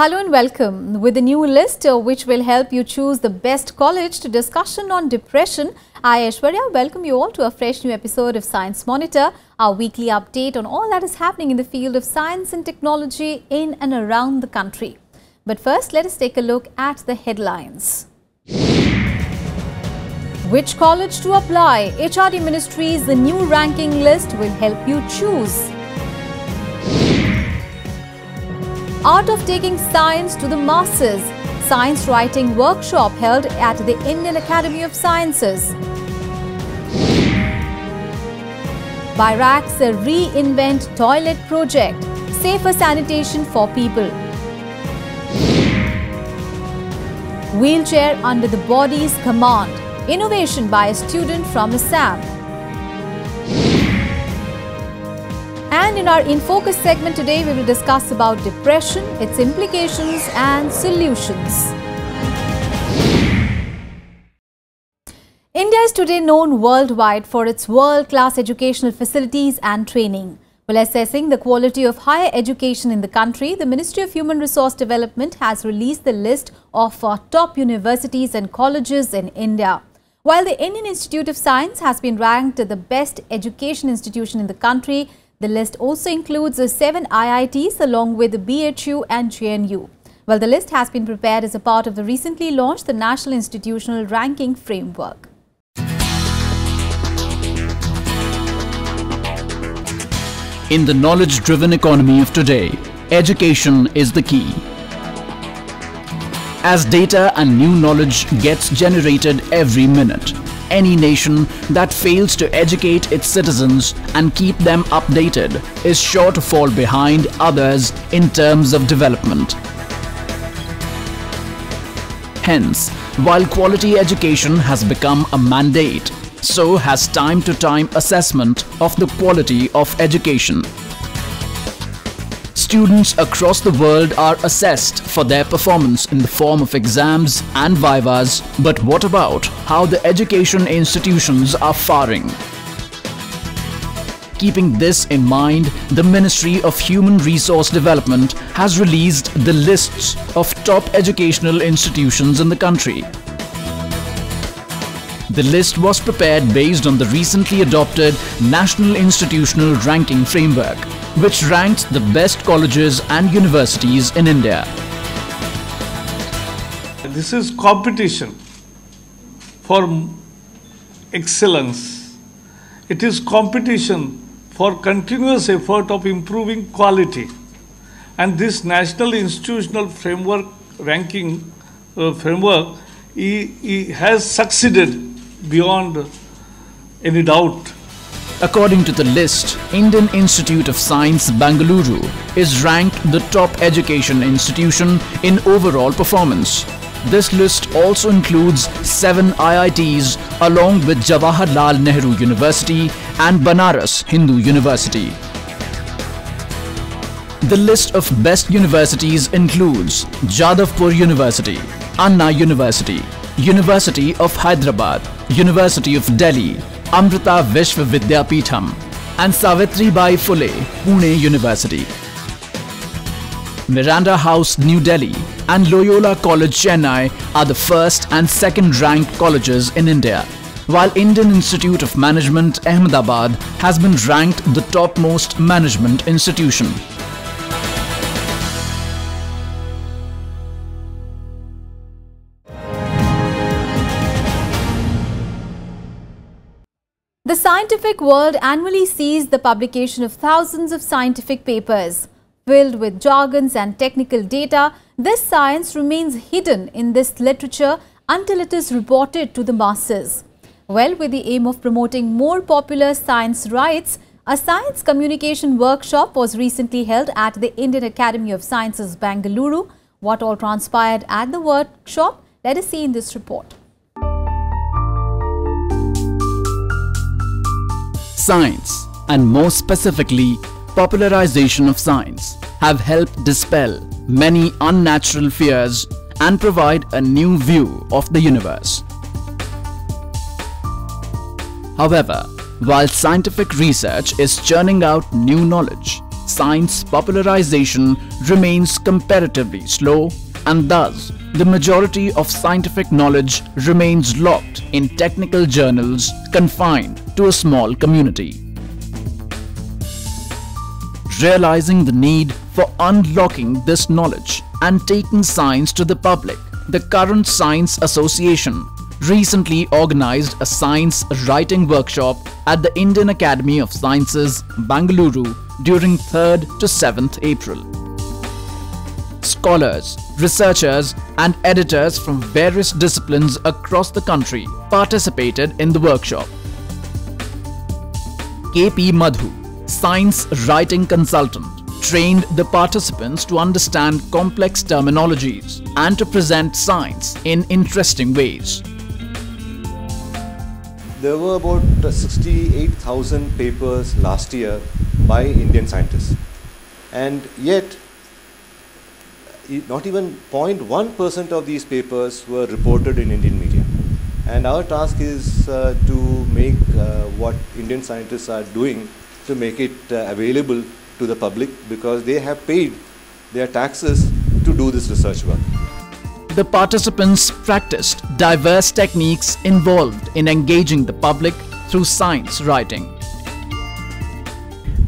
Hello and welcome. With a new list which will help you choose the best college to discussion on depression, I, Aishwarya, welcome you all to a fresh new episode of Science Monitor, our weekly update on all that is happening in the field of science and technology in and around the country. But first, let us take a look at the headlines. Which college to apply? HRD Ministry's the new ranking list will help you choose. Art of taking science to the masses. Science writing workshop held at the Indian Academy of Sciences. Bairak's Reinvent Toilet Project. Safer sanitation for people. Wheelchair under the body's command. Innovation by a student from Assam. And in our In Focus segment today, we will discuss about depression, its implications and solutions. India is today known worldwide for its world-class educational facilities and training. While assessing the quality of higher education in the country, the Ministry of Human Resource Development has released the list of top universities and colleges in India. While the Indian Institute of Science has been ranked the best education institution in the country, the list also includes 7 IITs along with the BHU and JNU. Well, the list has been prepared as a part of the recently launched the National Institutional Ranking Framework. In the knowledge-driven economy of today, education is the key. As data and new knowledge gets generated every minute, any nation that fails to educate its citizens and keep them updated is sure to fall behind others in terms of development. Hence, while quality education has become a mandate, so has time-to-time assessment of the quality of education. Students across the world are assessed for their performance in the form of exams and vivas, but what about how the education institutions are faring? Keeping this in mind, the Ministry of Human Resource Development has released the lists of top educational institutions in the country. The list was prepared based on the recently adopted National Institutional Ranking Framework, which ranked the best colleges and universities in India. This is competition for excellence. It is competition for continuous effort of improving quality. And this National Institutional Framework Ranking Framework has succeeded beyond any doubt. According to the list, Indian Institute of Science, Bengaluru is ranked the top education institution in overall performance. This list also includes 7 IITs along with Jawaharlal Nehru University and Banaras Hindu University. The list of best universities includes Jadavpur University, Anna University, University of Hyderabad, University of Delhi, Amrita Vishwa Vidyapeetham and Savitribai Phule, Pune University. Miranda House, New Delhi and Loyola College, Chennai are the first and second ranked colleges in India, while Indian Institute of Management, Ahmedabad has been ranked the topmost management institution. The scientific world annually sees the publication of thousands of scientific papers. Filled with jargons and technical data, this science remains hidden in this literature until it is reported to the masses. Well, with the aim of promoting more popular science rights, a science communication workshop was recently held at the Indian Academy of Sciences, Bengaluru. What all transpired at the workshop? Let us see in this report. Science, and more specifically, popularization of science, have helped dispel many unnatural fears and provide a new view of the universe. However, while scientific research is churning out new knowledge, science popularization remains comparatively slow, and thus the majority of scientific knowledge remains locked in technical journals confined to a small community. Realizing the need for unlocking this knowledge and taking science to the public, the Current Science Association recently organized a science writing workshop at the Indian Academy of Sciences, Bangalore during 3rd to 7th April. Scholars, researchers and editors from various disciplines across the country participated in the workshop. K.P. Madhu, science writing consultant, trained the participants to understand complex terminologies and to present science in interesting ways. There were about 68,000 papers last year by Indian scientists, and yet not even 0.1% of these papers were reported in Indian media. And our task is to make what Indian scientists are doing to make it available to the public, because they have paid their taxes to do this research work. The participants practiced diverse techniques involved in engaging the public through science writing.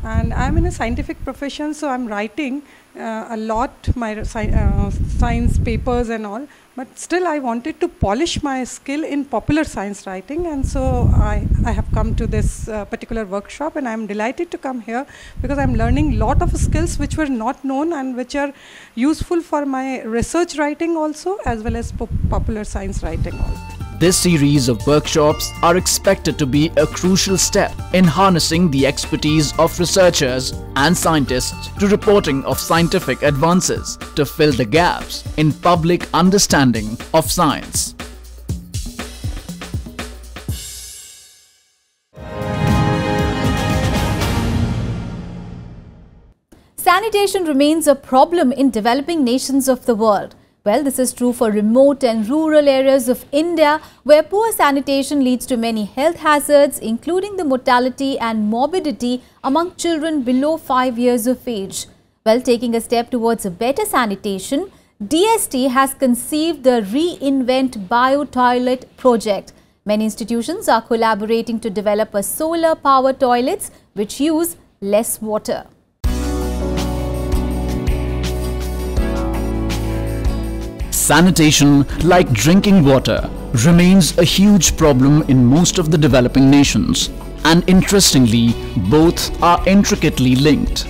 And I'm in a scientific profession, so I'm writing a lot my science papers and all, but still I wanted to polish my skill in popular science writing, and so I have come to this particular workshop, and I'm delighted to come here because I'm learning a lot of skills which were not known and which are useful for my research writing also, as well as popular science writing also. This series of workshops are expected to be a crucial step in harnessing the expertise of researchers and scientists to reporting of scientific advances to fill the gaps in public understanding of science. Sanitation remains a problem in developing nations of the world. Well, this is true for remote and rural areas of India, where poor sanitation leads to many health hazards, including the mortality and morbidity among children below 5 years of age. Well, taking a step towards a better sanitation, DST has conceived the Reinvent Bio-Toilet project. Many institutions are collaborating to develop a solar-powered toilets which use less water. Sanitation, like drinking water, remains a huge problem in most of the developing nations, and interestingly, both are intricately linked.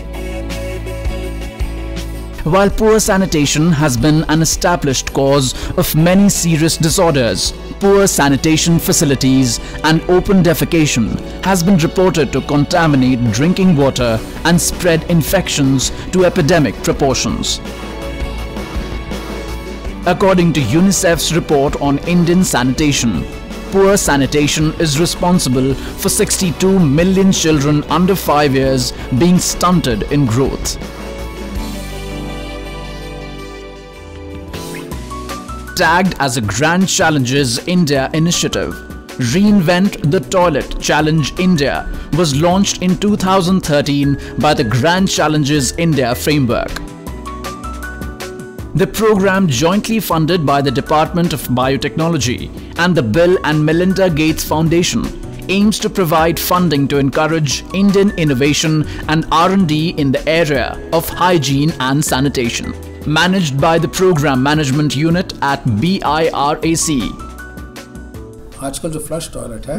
While poor sanitation has been an established cause of many serious disorders, poor sanitation facilities and open defecation has been reported to contaminate drinking water and spread infections to epidemic proportions. According to UNICEF's report on Indian sanitation, poor sanitation is responsible for 62 million children under 5 years being stunted in growth. Tagged as a Grand Challenges India initiative, Reinvent the Toilet Challenge India was launched in 2013 by the Grand Challenges India framework. The program, jointly funded by the Department of Biotechnology and the Bill and Melinda Gates Foundation, aims to provide funding to encourage Indian innovation and R&D in the area of hygiene and sanitation, managed by the Program Management Unit at BIRAC. आजकल जो flush toilet है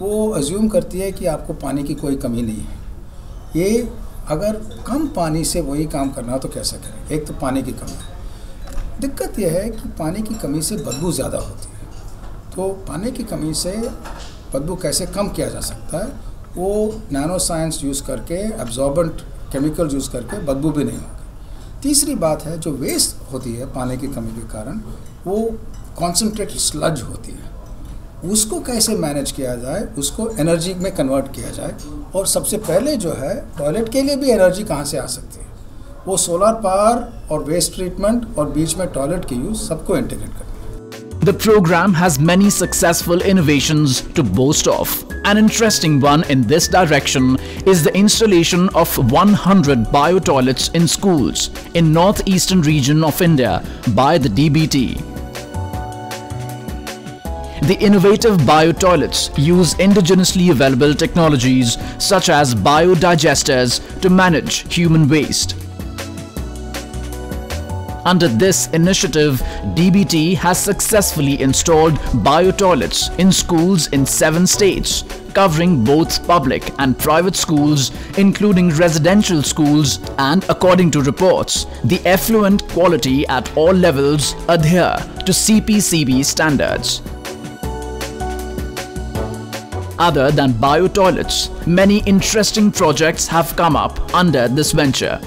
वो assume करती है कि आपको पानी की कोई कमी नहीं है। ये अगर कम पानी से वही काम करना हो तो कैसे करें? एक तो पानी की कमी है। दिक्कत यह है कि पानी की कमी से बदबू ज़्यादा होती है, तो पानी की कमी से बदबू कैसे कम किया जा सकता है? वो नैनो साइंस यूज़ करके, एब्जॉर्बेंट केमिकल यूज़ करके बदबू भी नहीं होगी। तीसरी बात है, जो वेस्ट होती है पानी की कमी के कारण, वो कॉन्सनट्रेटेड स्लज होती है, उसको कैसे मैनेज किया जाए, उसको एनर्जी में कन्वर्ट किया जाए। और सबसे पहले जो है, टॉयलेट के लिए भी एनर्जी कहाँ से आ सकती है? वो सोलर पावर और वेस्ट ट्रीटमेंट और बीच में टॉयलेट की यूज सबको इंटीग्रेट करना है। The program has many successful innovations to boast of An interesting one in this direction is the installation of 100 bio-toilets in schools in northeastern region of India by the DBT. The innovative bio-toilets use indigenously available technologies such as biodigesters to manage human waste. Under this initiative, DBT has successfully installed bio-toilets in schools in 7 states, covering both public and private schools, including residential schools, and according to reports, the effluent quality at all levels adhere to CPCB standards. Other than bio-toilets, many interesting projects have come up under this venture.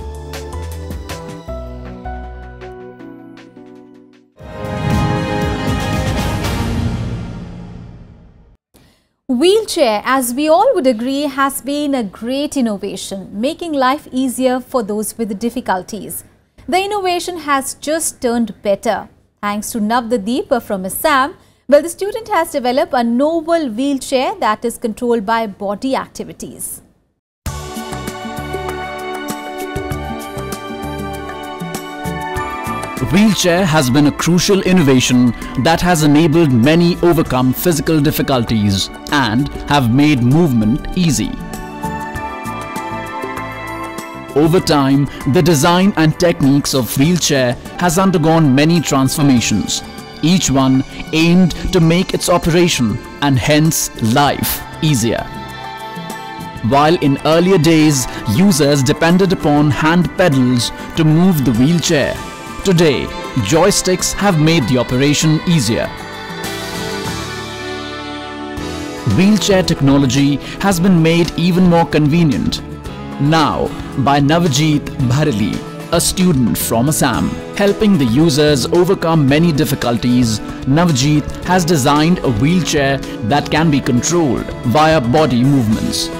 Wheelchair, as we all would agree, has been a great innovation, making life easier for those with difficulties. The innovation has just turned better. Thanks to Navdadeep from Assam, well, the student has developed a novel wheelchair that is controlled by body activities. Wheelchair has been a crucial innovation that has enabled many overcome physical difficulties and have made movement easy. Over time, the design and techniques of wheelchair has undergone many transformations, each one aimed to make its operation and hence life easier. While in earlier days, users depended upon hand pedals to move the wheelchair, today, joysticks have made the operation easier. Wheelchair technology has been made even more convenient. Now, by Navjeet Bharali, a student from Assam, helping the users overcome many difficulties, Navjeet has designed a wheelchair that can be controlled via body movements.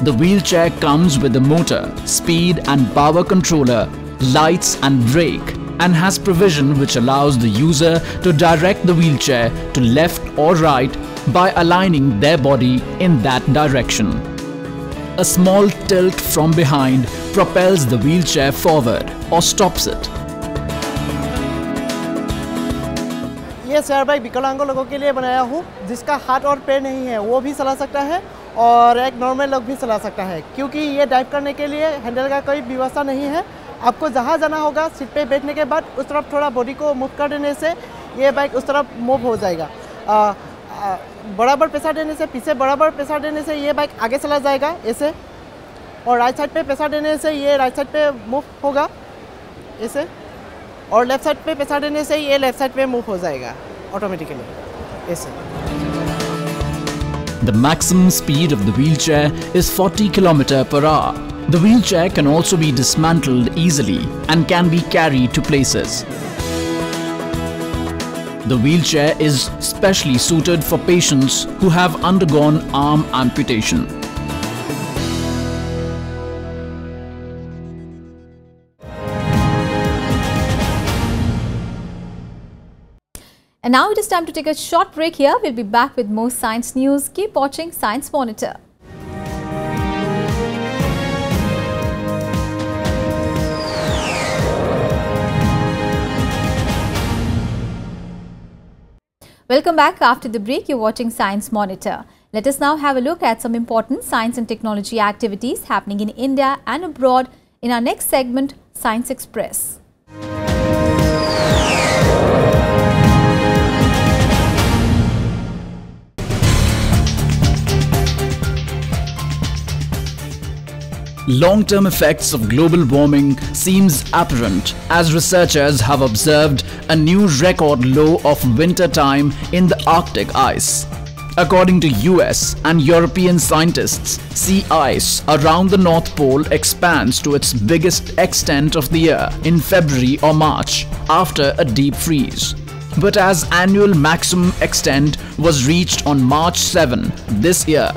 The wheelchair comes with a motor, speed and power controller, lights and brake, and has provision which allows the user to direct the wheelchair to left or right by aligning their body in that direction. A small tilt from behind propels the wheelchair forward or stops it. ये share bike विकलांगों लोगों के लिए बनाया हूँ, जिसका हाथ और पैर नहीं है वो भी चला सकता है और एक नॉर्मल लोग भी चला सकता है, क्योंकि ये ड्राइव करने के लिए हैंडल का कोई व्यवस्था नहीं है। आपको जहाँ जाना होगा सीट पे बैठने के बाद उस तरफ थोड़ा बॉडी को मूव कर देने से ये बाइक उस तरफ मूव हो जाएगा। बराबर प्रेशर देने से, पीछे बराबर प्रेशर देने से ये बाइक आगे चला जाएगा ऐसे, और राइट साइड पे प्रेशर देने से ये राइट साइड पे मूव होगा ऐसे, और लेफ्ट साइड पे प्रेशर देने से ये लेफ्ट साइड पे मूव हो जाएगा ऑटोमेटिकली ऐसे। The maximum speed of the wheelchair is 40 km/h. The wheelchair can also be dismantled easily and can be carried to places. The wheelchair is specially suited for patients who have undergone arm amputation. And now it is time to take a short break here. We'll be back with more science news. Keep watching Science Monitor. Welcome back. After the break, you're watching Science Monitor. Let us now have a look at some important science and technology activities happening in India and abroad in our next segment, Science Express. Long-term effects of global warming seems apparent as researchers have observed a new record low of winter time in the Arctic ice. According to US and European scientists, sea ice around the North Pole expands to its biggest extent of the year in February or March after a deep freeze. But as annual maximum extent was reached on March 7 this year,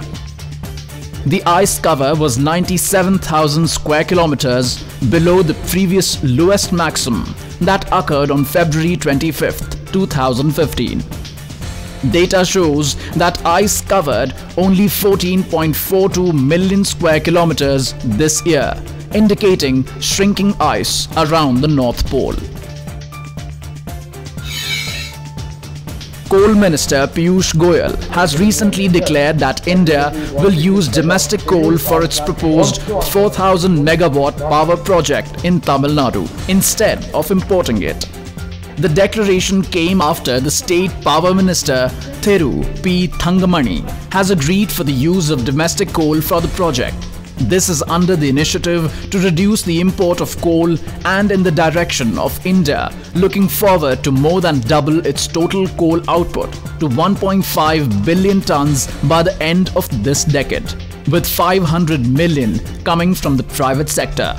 the ice cover was 97,000 square kilometers below the previous lowest maximum that occurred on February 25, 2015. Data shows that ice covered only 14.42 million square kilometers this year, indicating shrinking ice around the North Pole. Coal Minister Piyush Goyal has recently declared that India will use domestic coal for its proposed 4,000 megawatt power project in Tamil Nadu instead of importing it. The declaration came after the State Power Minister Thiru P. Thangamani has agreed for the use of domestic coal for the project. This is under the initiative to reduce the import of coal and in the direction of India looking forward to more than double its total coal output to 1.5 billion tons by the end of this decade, with 500 million coming from the private sector.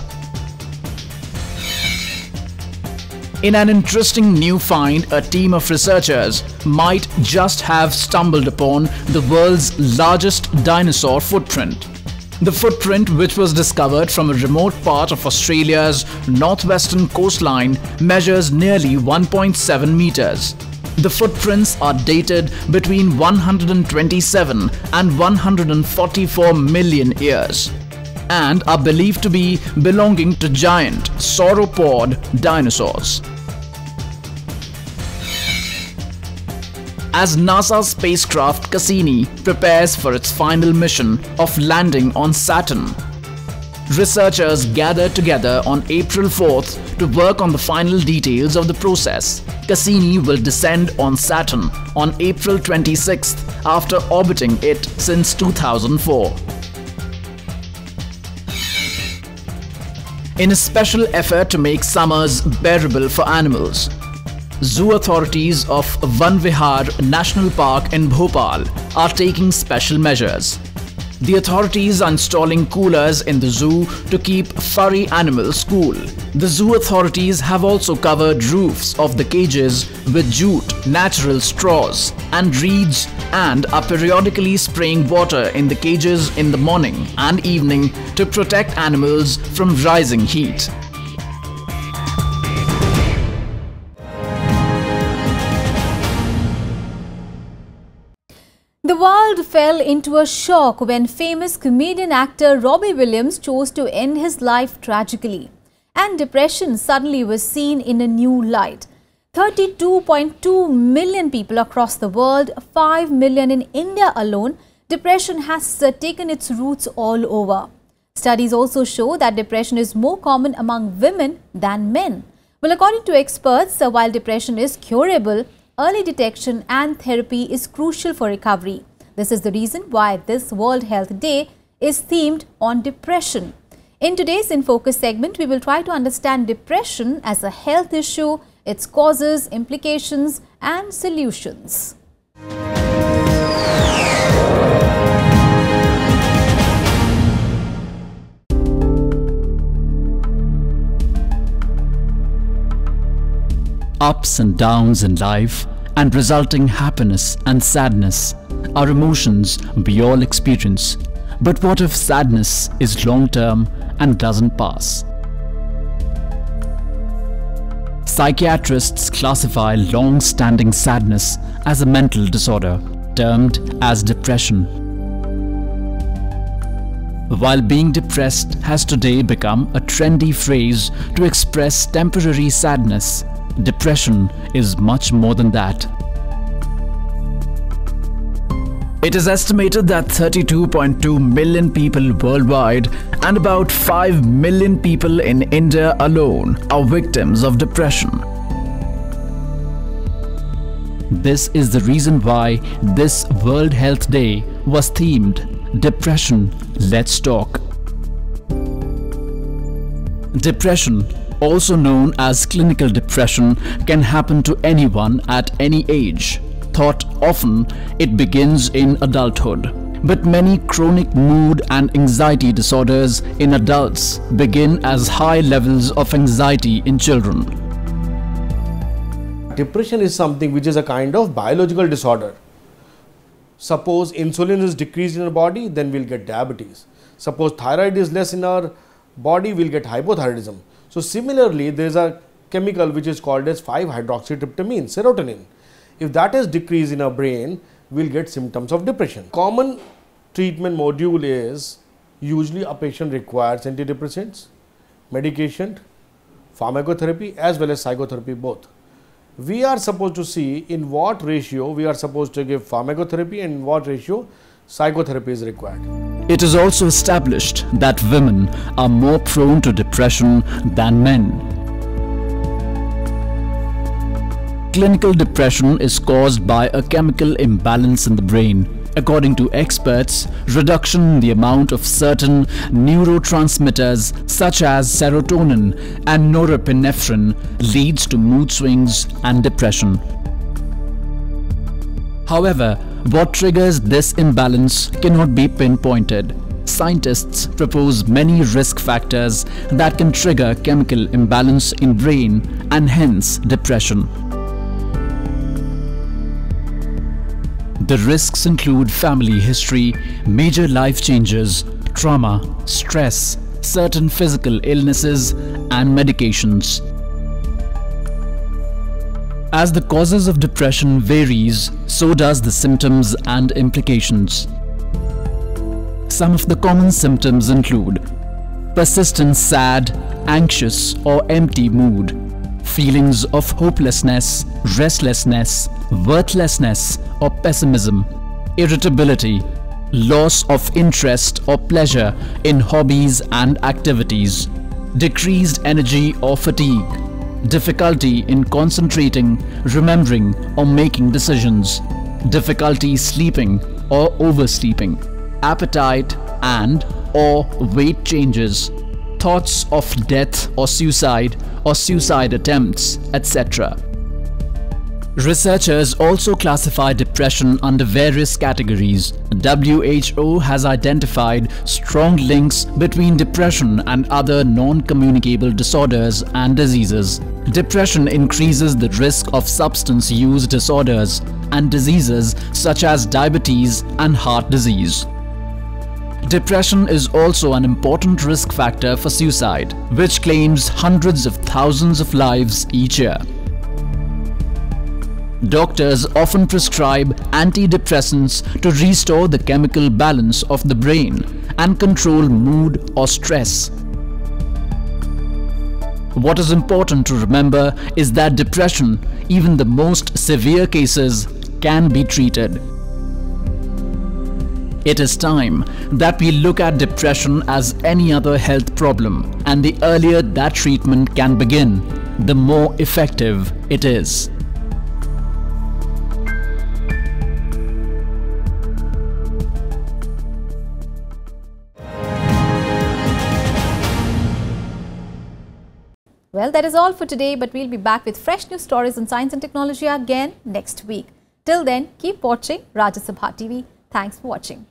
In an interesting new find, a team of researchers might just have stumbled upon the world's largest dinosaur footprint. The footprint, which was discovered from a remote part of Australia's northwestern coastline, measures nearly 1.7 meters. The footprints are dated between 127 and 144 million years and are believed to be belonging to giant sauropod dinosaurs. As NASA's spacecraft Cassini prepares for its final mission of landing on Saturn, researchers gathered together on April 4th to work on the final details of the process. Cassini will descend on Saturn on April 26th after orbiting it since 2004. In a special effort to make summers bearable for animals, zoo authorities of Van Vihar National Park in Bhopal are taking special measures. The authorities are installing coolers in the zoo to keep furry animals cool. The zoo authorities have also covered roofs of the cages with jute, natural straws and reeds and are periodically spraying water in the cages in the morning and evening to protect animals from rising heat. The world fell into a shock when famous comedian actor Robbie Williams chose to end his life tragically. And depression suddenly was seen in a new light. 32.2 million people across the world, 5 million in India alone, depression has taken its roots all over. Studies also show that depression is more common among women than men. Well, according to experts, while depression is curable, early detection and therapy is crucial for recovery. This is the reason why this World Health Day is themed on depression. In today's In Focus segment, we will try to understand depression as a health issue, its causes, implications, and solutions. Ups and downs in life and resulting happiness and sadness are emotions we all experience. But what if sadness is long-term and doesn't pass? Psychiatrists classify long-standing sadness as a mental disorder, termed as depression. While being depressed has today become a trendy phrase to express temporary sadness, depression is much more than that. It is estimated that 32.2 million people worldwide and about 5 million people in India alone are victims of depression. This is the reason why this World Health Day was themed Depression, Let's Talk. Depression, also known as clinical depression, can happen to anyone at any age. Thought often it begins in adulthood, but many chronic mood and anxiety disorders in adults begin as high levels of anxiety in children. Depression is something which is a kind of biological disorder. Suppose insulin is decreased in our body, then we'll get diabetes. Suppose thyroid is less in our body, we'll get hypothyroidism. So similarly, there is a chemical which is called as 5-hydroxytryptamine, serotonin. If that is decreased in our brain, we'll get symptoms of depression. Common treatment module is usually a patient requires antidepressants, medication, pharmacotherapy as well as psychotherapy both. We are supposed to see in what ratio we are supposed to give pharmacotherapy and in what ratio psychotherapy is required. It is also established that women are more prone to depression than men. Clinical depression is caused by a chemical imbalance in the brain. According to experts, reduction in the amount of certain neurotransmitters such as serotonin and norepinephrine leads to mood swings and depression. However, what triggers this imbalance cannot be pinpointed. Scientists propose many risk factors that can trigger chemical imbalance in brain and hence depression. The risks include family history, major life changes, trauma, stress, certain physical illnesses, and medications. As the causes of depression varies, so does the symptoms and implications. Some of the common symptoms include persistent sad, anxious or empty mood, feelings of hopelessness, restlessness, worthlessness or pessimism, irritability, loss of interest or pleasure in hobbies and activities, decreased energy or fatigue, difficulty in concentrating, remembering or making decisions, difficulty sleeping or oversleeping, appetite and/or weight changes, thoughts of death or suicide attempts, etc. Researchers also classify depression under various categories. WHO has identified strong links between depression and other non-communicable disorders and diseases. Depression increases the risk of substance use disorders and diseases such as diabetes and heart disease. Depression is also an important risk factor for suicide, which claims hundreds of thousands of lives each year. Doctors often prescribe antidepressants to restore the chemical balance of the brain and control mood or stress. What is important to remember is that depression, even the most severe cases, can be treated. It is time that we look at depression as any other health problem, and the earlier that treatment can begin, the more effective it is. Well, that is all for today, but we'll be back with fresh news stories on science and technology again next week. Till then, keep watching Rajya Sabha TV. Thanks for watching.